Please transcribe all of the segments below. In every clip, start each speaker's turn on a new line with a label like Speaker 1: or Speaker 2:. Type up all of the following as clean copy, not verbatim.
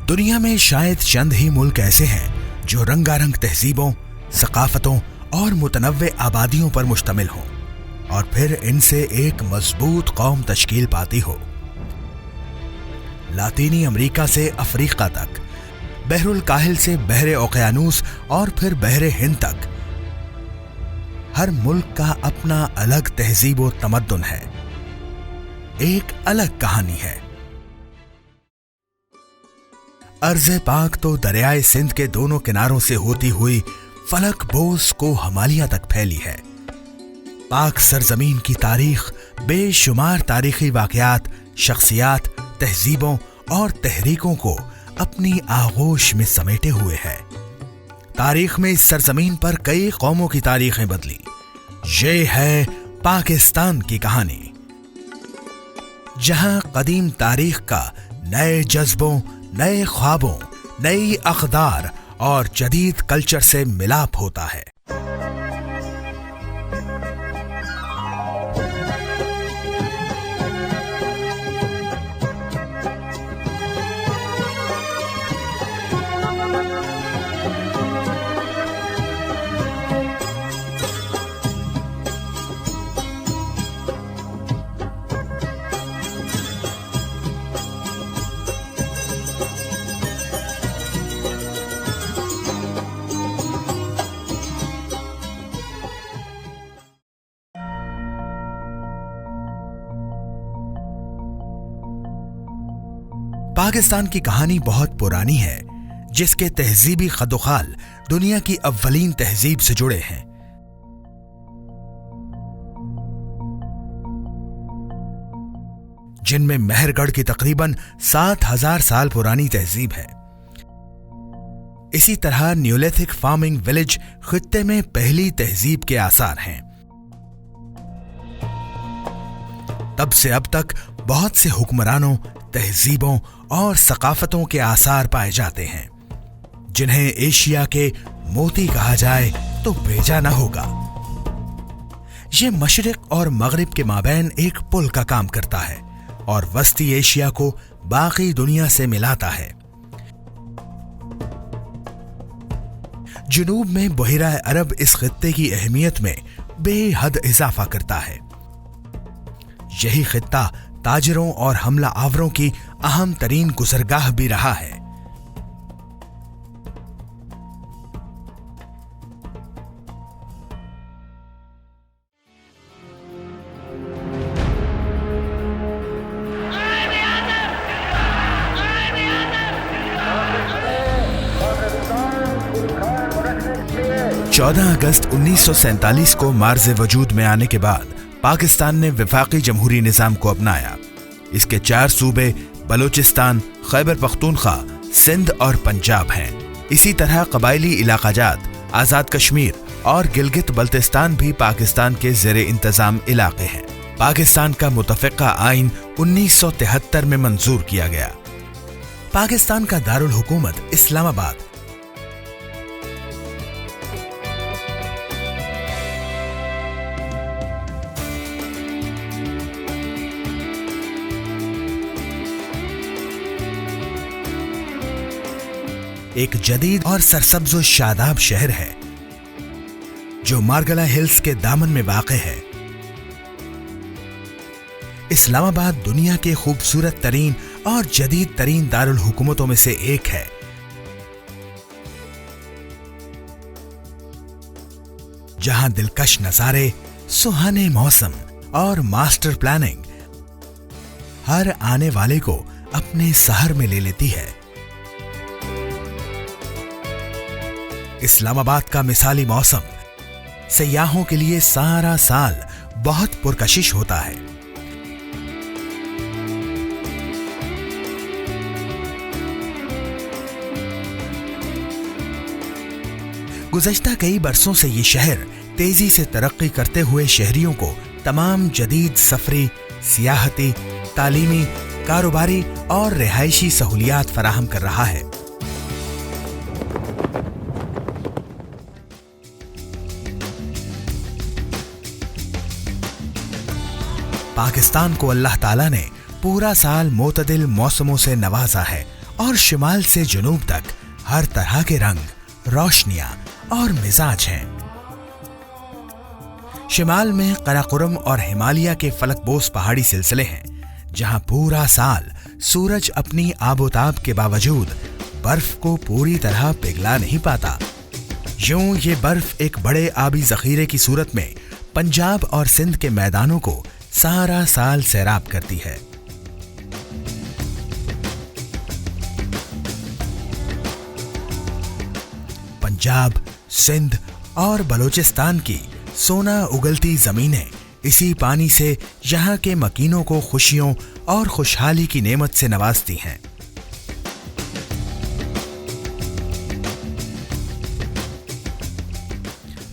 Speaker 1: دنیا میں شاید چند ہی ملک ایسے ہیں جو رنگارنگ تہذیبوں، ثقافتوں اور متنوع آبادیوں پر مشتمل ہوں اور پھر ان سے ایک مضبوط قوم تشکیل پاتی ہو۔ لاطینی امریکہ سے افریقہ تک، بحر الکاہل سے بحر اوقیانوس اور پھر بحر ہند تک، ہر ملک کا اپنا الگ تہذیب و تمدن ہے، ایک الگ کہانی ہے۔ ارض پاک تو دریائے سندھ کے دونوں کناروں سے ہوتی ہوئی فلک بوس کو ہمالیہ تک پھیلی ہے۔ پاک سرزمین کی تاریخ بے شمار تاریخی واقعات، شخصیات، تہذیبوں اور تحریکوں کو اپنی آغوش میں سمیٹے ہوئے ہے۔ تاریخ میں اس سرزمین پر کئی قوموں کی تاریخیں بدلی۔ یہ ہے پاکستان کی کہانی، جہاں قدیم تاریخ کا نئے جذبوں، نئے خوابوں، نئی اقدار اور جدید کلچر سے ملاپ ہوتا ہے۔ پاکستان کی کہانی بہت پرانی ہے، جس کے تہذیبی خد و خال دنیا کی اولین تہذیب سے جڑے ہیں۔ جن میں مہر گڑھ کی تقریباً 7000 سال پرانی تہذیب ہے۔ اسی طرح نیولیتھک فارمنگ ولیج خطے میں پہلی تہذیب کے آثار ہیں۔ تب سے اب تک بہت سے حکمرانوں، تہذیبوں اور ثقافتوں کے آثار پائے جاتے ہیں، جنہیں ایشیا کے موتی کہا جائے تو بھیجا نہ ہوگا۔ یہ مشرق اور مغرب کے مابین ایک پل کا کام کرتا ہے اور وسطی ایشیا کو باقی دنیا سے ملاتا ہے۔ جنوب میں بحیرہ عرب اس خطے کی اہمیت میں بے حد اضافہ کرتا ہے۔ یہی خطہ تاجروں اور حملہ آوروں کی اہم ترین گزرگاہ بھی رہا ہے۔ اگست 1947 کو مارز وجود میں آنے کے بعد پاکستان نے وفاقی جمہوری نظام کو اپنایا۔ اس کے 4 صوبے بلوچستان، خیبر پختونخوا، سندھ اور پنجاب ہیں۔ اسی طرح قبائلی علاقہ جات آزاد کشمیر اور گلگت بلتستان بھی پاکستان کے زیر انتظام علاقے ہیں۔ پاکستان کا متفقہ آئین 1973 میں منظور کیا گیا۔ پاکستان کا دارالحکومت اسلام آباد۔ ایک جدید اور سرسبز و شاداب شہر ہے جو مارگلا ہلز کے دامن میں واقع ہے۔ اسلام آباد دنیا کے خوبصورت ترین اور جدید ترین دارالحکومتوں میں سے ایک ہے۔ جہاں دلکش نظارے، سہانے موسم اور ماسٹر پلاننگ ہر آنے والے کو اپنے سحر میں لے لیتی ہے۔ اسلام آباد کا مثالی موسم سیاحوں کے لیے سارا سال بہت پرکشش ہوتا ہے۔ گزشتہ کئی برسوں سے یہ شہر تیزی سے ترقی کرتے ہوئے شہریوں کو تمام جدید سفری، سیاحتی، تعلیمی، کاروباری اور رہائشی سہولیات فراہم کر رہا ہے۔ پاکستان کو اللہ تعالیٰ نے پورا سال معتدل موسموں سے نوازا ہے और शिमाल से जनूब तक हर तरह के रंग, रोशनियां और मिजाज हैं। शिमाल में कराकोरम और हिमालय के फलकबोस पहाड़ी सिलसिले हैं, जहां पूरा साल सूरज अपनी आबोताब के बावजूद बर्फ को पूरी तरह पिघला नहीं पाता। यूं ये बर्फ एक बड़े आबी जखीरे की सूरत में पंजाब और सिंध के मैदानों को सारा साल सैराब करती है। पंजाब, सिंध और बलूचिस्तान की सोना उगलती जमीनें इसी पानी से यहाँ के मकीनों को खुशियों और खुशहाली की नेमत से नवाजती हैं।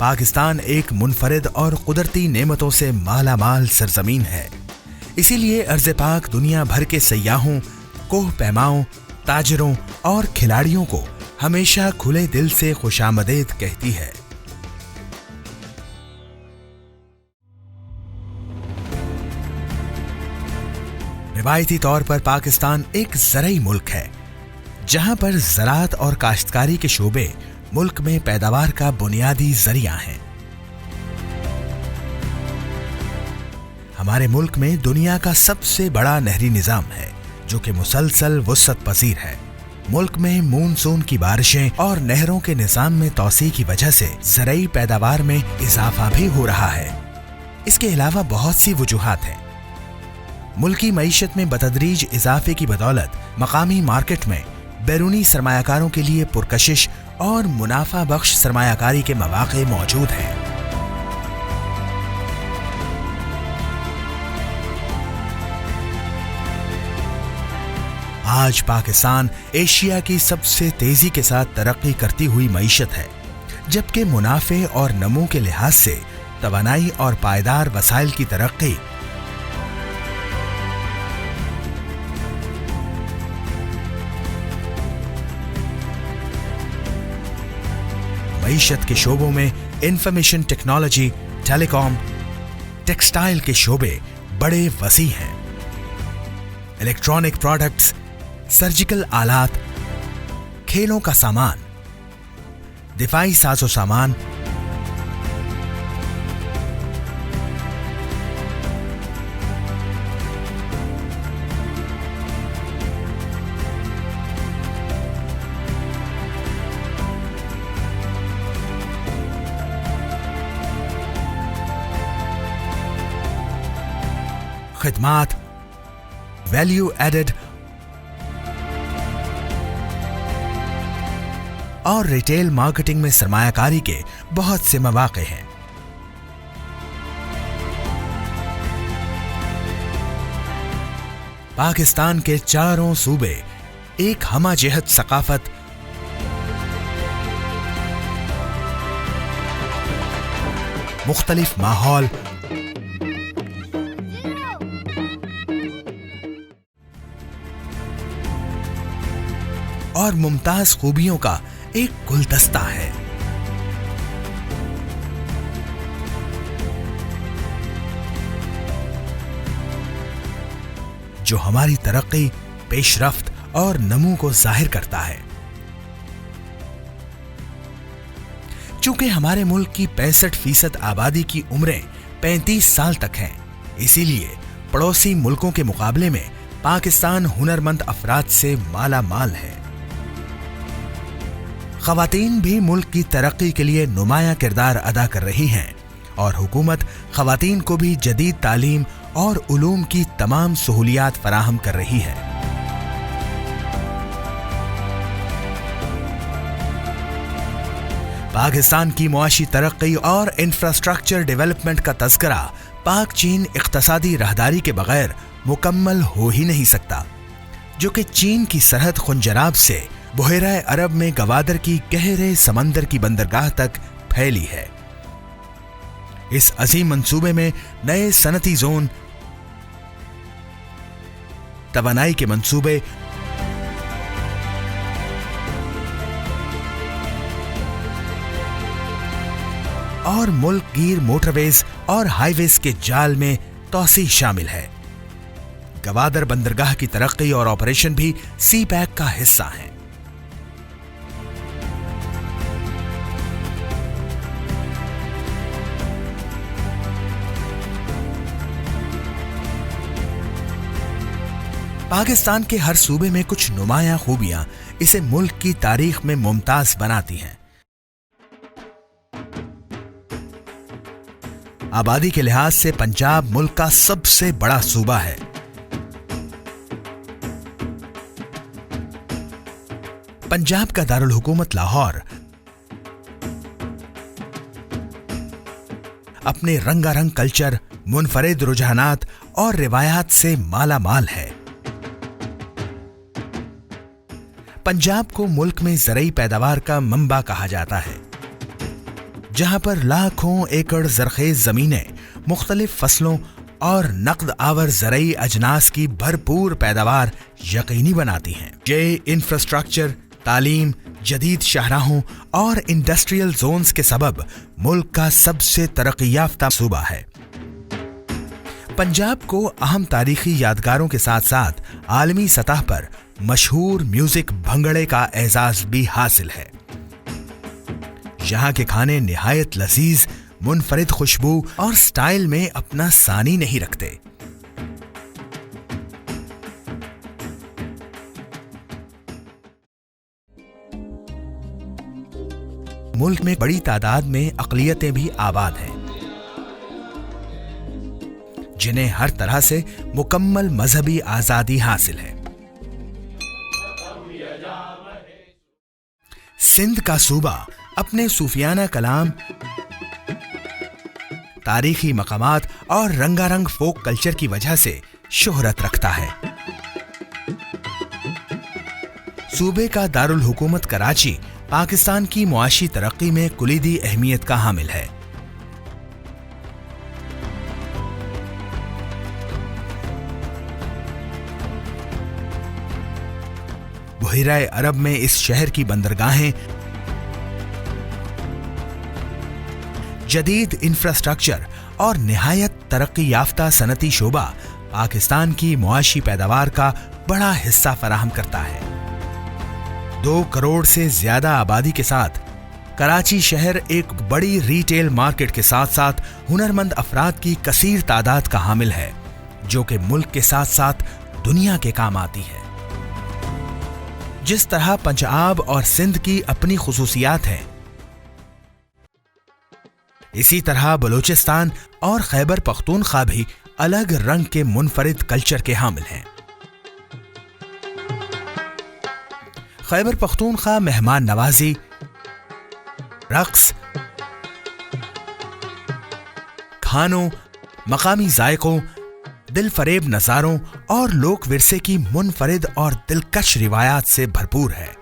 Speaker 1: पाकिस्तान एक मुनफरिद और कुदरती नेमतों से माला माल सरजमीन है। इसीलिए अर्ज़ पाक दुनिया भर के सयाहों, कोह पैमाओं, ताजरों और खिलाड़ियों को हमेशा खुले दिल से खुशामदीद कहती है। रिवायती तौर पर पाकिस्तान एक ज़रई मुल्क है, जहां पर ज़राअत और काश्तकारी के शोबे मुल्क में पैदावार का बुनियादी जरिया हैं। हमारे मुल्क में दुनिया का सबसे बड़ा नहरी निजाम है, जो कि मुसलसल वुसअत पजीर है। मुल्क में मानसून की बारिशें और नहरों के निजाम में तौसी की वजह से ज़रई पैदावार में इजाफा भी हो रहा है। इसके अलावा बहुत सी वजूहात हैं। मुल्की मईशत में बतदरीज इजाफे की बदौलत मकामी मार्केट में बैरूनी सरमायाकारों के लिए पुरकशिश और मुनाफा बख्श सरमायाकारी के मौके मौजूद हैं। आज पाकिस्तान एशिया की सबसे तेजी के साथ तरक्की करती हुई मईशत है, जबकि मुनाफे और नमू के लिहाज से तवानाई और पायदार वसाइल की तरक्की मईशत के शोबों में इंफॉर्मेशन टेक्नोलॉजी, टेलीकॉम, टेक्सटाइल के शोबे बड़े वसी हैं। इलेक्ट्रॉनिक प्रोडक्ट्स, सर्जिकल आलात, खेलों का सामान, दिफाई साजो सामान, खिदमात, वैल्यू एडेड और रिटेल मार्केटिंग में सरमायाकारी के बहुत से मौके हैं। पाकिस्तान के चारों सूबे एक हमाजहत सकाफत, मुख्तलिफ माहौल और मुमताज खूबियों का एक गुलदस्ता है। जो हमारी तरक्की, पेशरफ्त और नमू को जाहिर करता है। चूंकि हमारे मुल्क की 65% आबादी की उम्रें 35 साल तक हैं, इसीलिए पड़ोसी मुल्कों के मुकाबले में पाकिस्तान हुनरमंद अफराद से माला माल है। ख़वातीन भी मुल्क की तरक्की के लिए नुमाया किरदार अदा कर रही हैं और हुकूमत ख़वातीन को भी जदीद तालीम और उलूम की तमाम सहूलियात फराहम कर रही है। पाकिस्तान की मुआशी तरक्की और इंफ्रास्ट्रक्चर डेवलपमेंट का तज़किरा पाक चीन इक़्तिसादी राहदारी के बगैर मुकम्मल हो ही नहीं सकता, जो कि चीन की सरहद खुंजराब से बुहेरा अरब में गवादर की गहरे समंदर की बंदरगाह तक फैली है। इस अजीम मंसूबे में नए सनती जोन, तवानाई के मंसूबे और मुल्क गिर मोटरवेज और हाईवेज के जाल में तौसी शामिल है। गवादर बंदरगाह की तरक्की और ऑपरेशन भी सी पैक का हिस्सा हैं। पाकिस्तान के हर सूबे में कुछ नुमायां खूबियां इसे मुल्क की तारीख में मुमताज बनाती हैं। आबादी के लिहाज से पंजाब मुल्क का सबसे बड़ा सूबा है। पंजाब का दारुल हुकूमत लाहौर अपने रंगारंग कल्चर, मुनफरिद रुझानात और रिवायात से माला माल है। पंजाब को मुल्क में ज़रई पैदावार का मंबा कहा जाता है, जहां पर लाखों एकड़ ज़रखेज़ ज़मीनें मुख्तलिफ फसलों और नक़द आवर ज़रई अजनास की भरपूर पैदावार यकीनी बनाती हैं। ये इंफ्रास्ट्रक्चर, तालीम, जदीद शाहराहों और इंडस्ट्रियल जोन्स के सबब मुल्क का सबसे तरक्की याफ्ता सूबा है। पंजाब को अहम तारीखी यादगारों के साथ साथ आलमी सतह पर मशहूर म्यूजिक भंगड़े का एजाज भी हासिल है। यहाँ के खाने निहायत लजीज, मुनफरिद खुशबू और स्टाइल में अपना सानी नहीं रखते। मुल्क में बड़ी तादाद में अक़लियतें भी आबाद हैं, जिन्हें हर तरह से मुकम्मल मजहबी आजादी हासिल है। सिंध का सूबा अपने सूफियाना कलाम, तारीखी मकामात और रंगारंग फोक कल्चर की वजह से शोहरत रखता है। सूबे का दारुल हुकूमत कराची पाकिस्तान की मुआशी तरक्की में कुलीदी अहमियत का हामिल है। बहिराए अरब में इस शहर की बंदरगाहें, जदीद इंफ्रास्ट्रक्चर और निहायत तरक्की याफ्ता सनती शोबा पाकिस्तान की मुआशी पैदावार का बड़ा हिस्सा फराहम करता है। 2 करोड़ से ज्यादा आबादी के साथ कराची शहर एक बड़ी रिटेल मार्केट के साथ साथ हुनरमंद अफराद की कसीर तादाद का हामिल है, जो कि मुल्क के साथ साथ दुनिया के काम आती है। जिस तरह पंजाब और सिंध की अपनी खुसूसियात हैं, इसी तरह बलूचिस्तान और खैबर पख्तूनख्वा भी अलग रंग के मुनफरिद कल्चर के हामिल हैं। खैबर पख्तूनख्वा मेहमान नवाजी, रक्स, खानों, मकामी जायकों, दिल फरेब नज़ारों और लोक विरसे की मुनफरिद और दिलकश रिवायात से भरपूर है।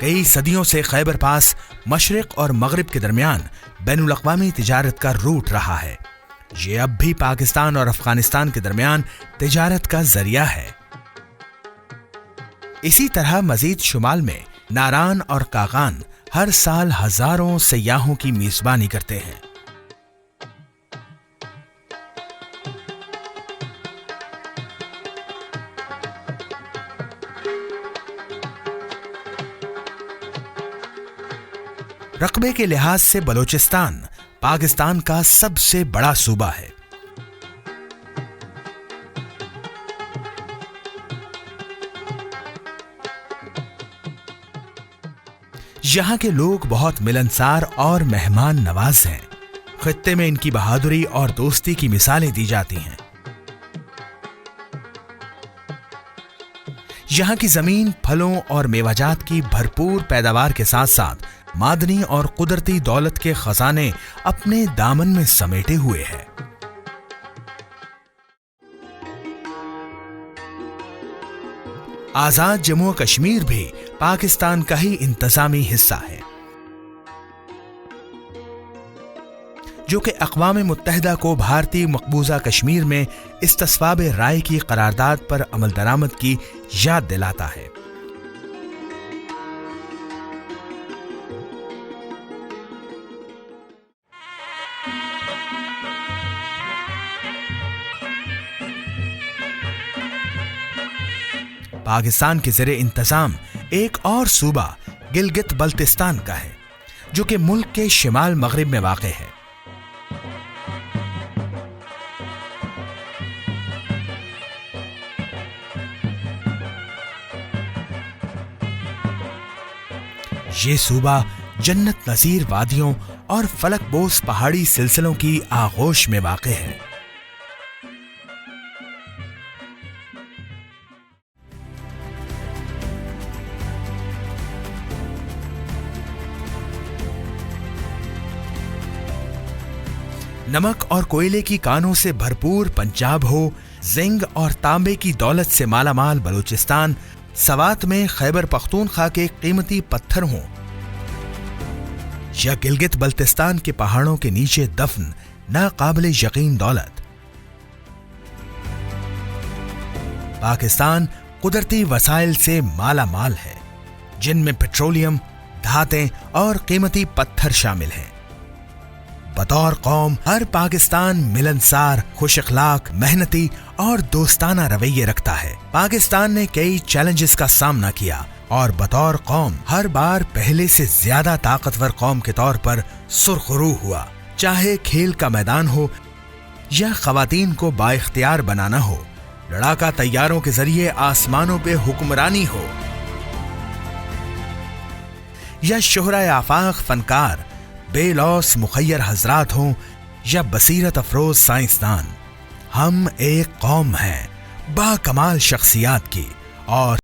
Speaker 1: कई सदियों से खैबर पास मशरिक और मगरिब के दरमियान बैनुल अक़वामी तिजारत का रूट रहा है। ये अब भी पाकिस्तान और अफगानिस्तान के दरमियान तिजारत का जरिया है। इसी तरह मजीद शुमाल में नारान और कागान हर साल हजारों सयाहों की मेजबानी करते हैं। रकबे के लिहाज से बलूचिस्तान पाकिस्तान का सबसे बड़ा सूबा है। यहाँ के लोग बहुत मिलनसार और मेहमान नवाज हैं। खित्ते में इनकी बहादुरी और दोस्ती की मिसालें दी जाती हैं। यहाँ की जमीन फलों और मेवाजात की भरपूर पैदावार के साथ साथ मादनी और कुदरती दौलत के खजाने अपने दामन में समेटे हुए है। आजाद जम्मू कश्मीर भी पाकिस्तान का ही इंतजामी हिस्सा है, जो कि अक़वाम मुत्तहिदा को भारतीय मकबूजा कश्मीर में इस्तिस्वाब राय की करारदाद पर अमल दरामद की याद दिलाता है। پاکستان کے زیر انتظام ایک اور صوبہ گلگت بلتستان کا ہے جو کہ ملک کے شمال مغرب میں واقع ہے۔ یہ صوبہ جنت نظیر وادیوں اور فلک بوس پہاڑی سلسلوں کی آغوش میں واقع ہے۔ نمک اور کوئلے کی کانوں سے بھرپور پنجاب ہو، زنگ اور تانبے کی دولت سے مالا مال بلوچستان، سوات میں خیبر پختونخوا کے قیمتی پتھر ہوں، یا گلگت بلتستان کے پہاڑوں کے نیچے دفن ناقابل یقین دولت، پاکستان قدرتی وسائل سے مالا مال ہے جن میں پیٹرولیم، دھاتیں اور قیمتی پتھر شامل ہیں۔ بطور قوم ہر پاکستان ملنسار، خوش اخلاق، محنتی اور دوستانہ رویے رکھتا ہے۔ پاکستان نے کئی چیلنجز کا سامنا کیا اور بطور قوم ہر بار پہلے سے زیادہ طاقتور قوم کے طور پر سرخرو ہوا، چاہے کھیل کا میدان ہو یا خواتین کو بااختیار بنانا ہو، لڑاکا طیاروں کے ذریعے آسمانوں پہ حکمرانی ہو، یا شہرائے آفاق فنکار بے لوث مخیر حضرات ہوں یا بصیرت افروز سائنسدان، ہم ایک قوم ہیں با کمال شخصیات کی اور